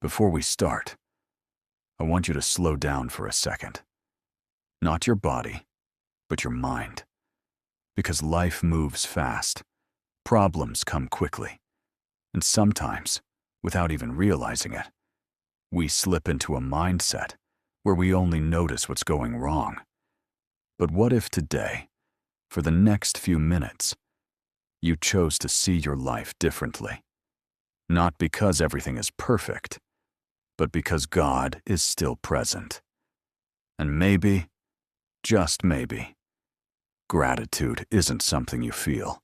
Before we start, I want you to slow down for a second. Not your body, but your mind. Because life moves fast, problems come quickly, and sometimes, without even realizing it, we slip into a mindset where we only notice what's going wrong. But what if today, for the next few minutes, you chose to see your life differently? Not because everything is perfect, but because God is still present. And maybe, just maybe, gratitude isn't something you feel.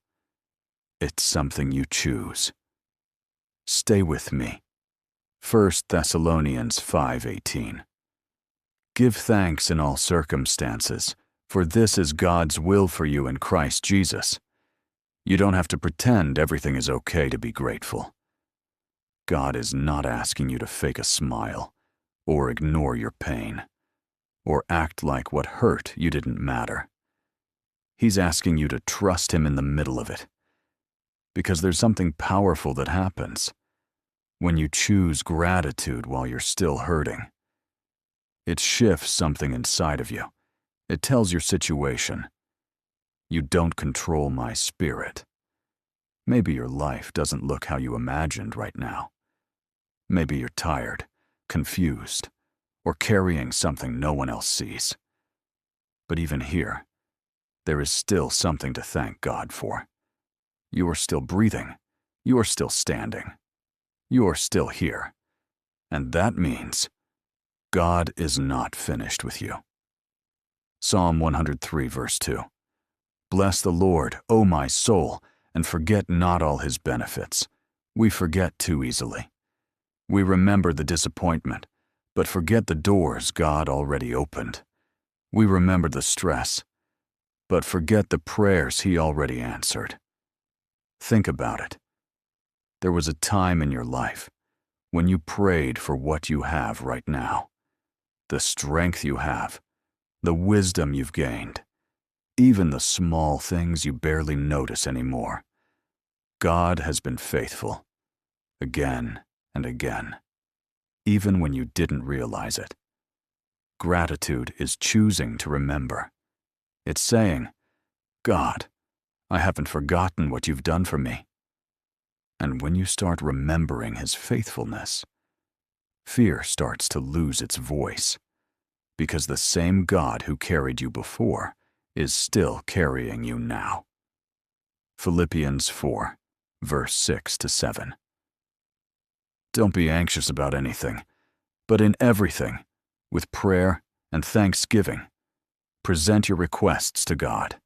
It's something you choose. Stay with me. 1 Thessalonians 5:18. Give thanks in all circumstances, for this is God's will for you in Christ Jesus. You don't have to pretend everything is okay to be grateful. God is not asking you to fake a smile, or ignore your pain, or act like what hurt you didn't matter. He's asking you to trust Him in the middle of it, because there's something powerful that happens when you choose gratitude while you're still hurting. It shifts something inside of you. It tells your situation, you don't control my spirit. Maybe your life doesn't look how you imagined right now. Maybe you're tired, confused, or carrying something no one else sees. But even here, there is still something to thank God for. You are still breathing. You are still standing. You are still here. And that means God is not finished with you. Psalm 103, verse 2. Bless the Lord, O my soul, and forget not all His benefits. We forget too easily. We remember the disappointment, but forget the doors God already opened. We remember the stress, but forget the prayers He already answered. Think about it. There was a time in your life when you prayed for what you have right now, the strength you have, the wisdom you've gained, even the small things you barely notice anymore. God has been faithful, again and again, even when you didn't realize it. Gratitude is choosing to remember. It's saying, God, I haven't forgotten what you've done for me. And when you start remembering His faithfulness, fear starts to lose its voice, because the same God who carried you before is still carrying you now. Philippians 4, verse 6-7. Don't be anxious about anything, but in everything, with prayer and thanksgiving, present your requests to God,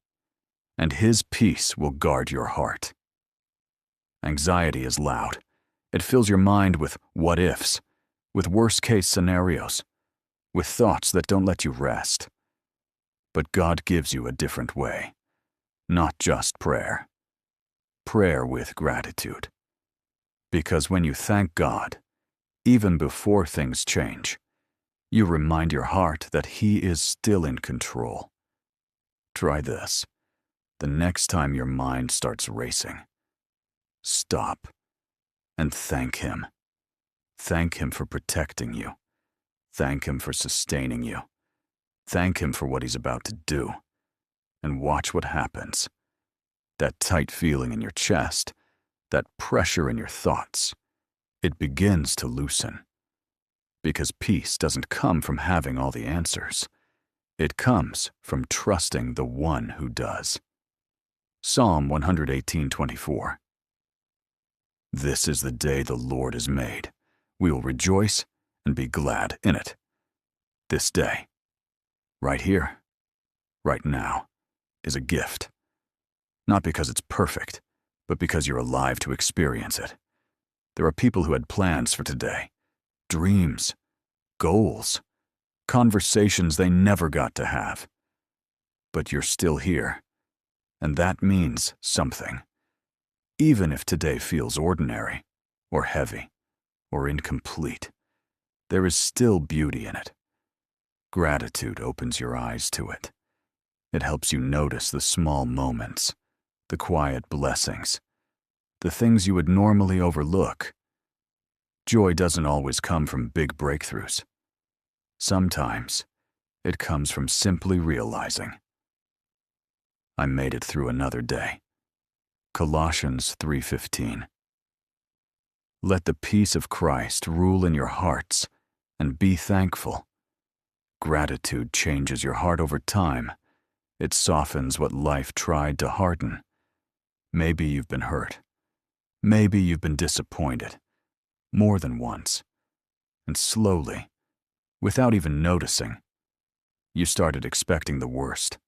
and His peace will guard your heart. Anxiety is loud. It fills your mind with what-ifs, with worst-case scenarios, with thoughts that don't let you rest. But God gives you a different way, not just prayer. Prayer with gratitude. Because when you thank God, even before things change, you remind your heart that He is still in control. Try this. The next time your mind starts racing, stop and thank Him. Thank Him for protecting you. Thank Him for sustaining you. Thank Him for what He's about to do. And watch what happens. That tight feeling in your chest, that pressure in your thoughts, it begins to loosen. Because peace doesn't come from having all the answers. It comes from trusting the One who does. Psalm 118:24. This is the day the Lord has made. We will rejoice and be glad in it. This day, right here, right now, is a gift. Not because it's perfect, but because you're alive to experience it. There are people who had plans for today, dreams, goals, conversations they never got to have. But you're still here, and that means something. Even if today feels ordinary, or heavy, or incomplete, there is still beauty in it. Gratitude opens your eyes to it. It helps you notice the small moments, the quiet blessings, the things you would normally overlook. Joy doesn't always come from big breakthroughs. Sometimes it comes from simply realizing, I made it through another day. Colossians 3:15. Let the peace of Christ rule in your hearts and be thankful. Gratitude changes your heart over time. It softens what life tried to harden. Maybe you've been hurt. Maybe you've been disappointed, more than once. And slowly, without even noticing, you started expecting the worst.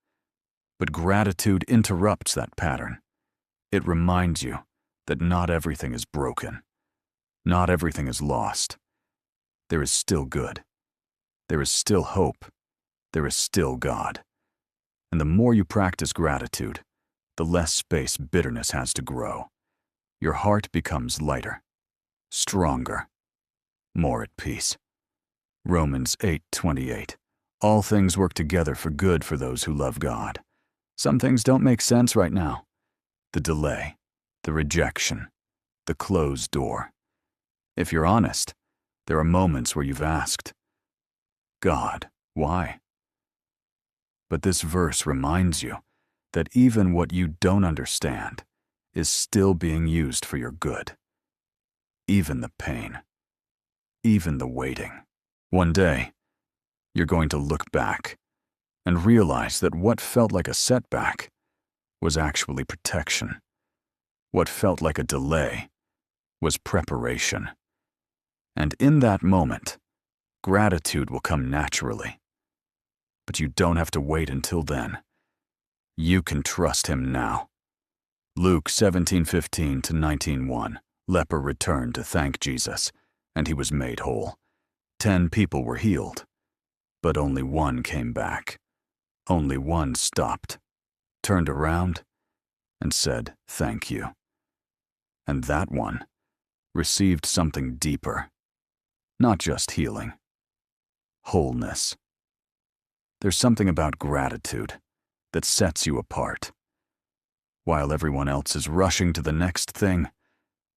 But gratitude interrupts that pattern. It reminds you that not everything is broken. Not everything is lost. There is still good. There is still hope. There is still God. And the more you practice gratitude, the less space bitterness has to grow. Your heart becomes lighter, stronger, more at peace. Romans 8:28. All things work together for good for those who love God. Some things don't make sense right now. The delay, the rejection, the closed door. If you're honest, there are moments where you've asked, God, why? But this verse reminds you that even what you don't understand is still being used for your good. Even the pain, even the waiting. One day, you're going to look back and realize that what felt like a setback was actually protection. What felt like a delay was preparation. And in that moment, gratitude will come naturally. But you don't have to wait until then. You can trust him now. Luke 17:15 to 19:1. Leper returned to thank Jesus, and he was made whole. 10 people were healed, but only one came back. Only one stopped, turned around, and said, thank you. And that one received something deeper. Not just healing, wholeness. There's something about gratitude that sets you apart. While everyone else is rushing to the next thing,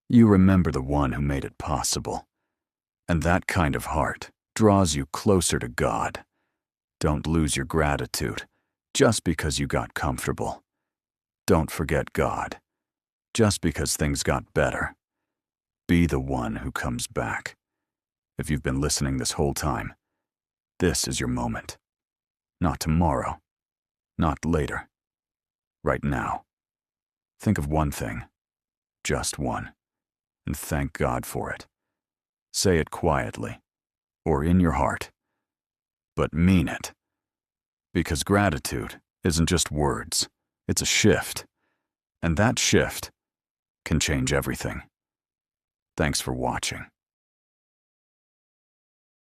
you remember the one who made it possible. And that kind of heart draws you closer to God. Don't lose your gratitude just because you got comfortable. Don't forget God just because things got better. Be the one who comes back. If you've been listening this whole time, this is your moment. Not tomorrow, not later, right now. Think of one thing, just one, and thank God for it. Say it quietly, or in your heart, but mean it. Because gratitude isn't just words, it's a shift. And that shift can change everything. Thanks for watching.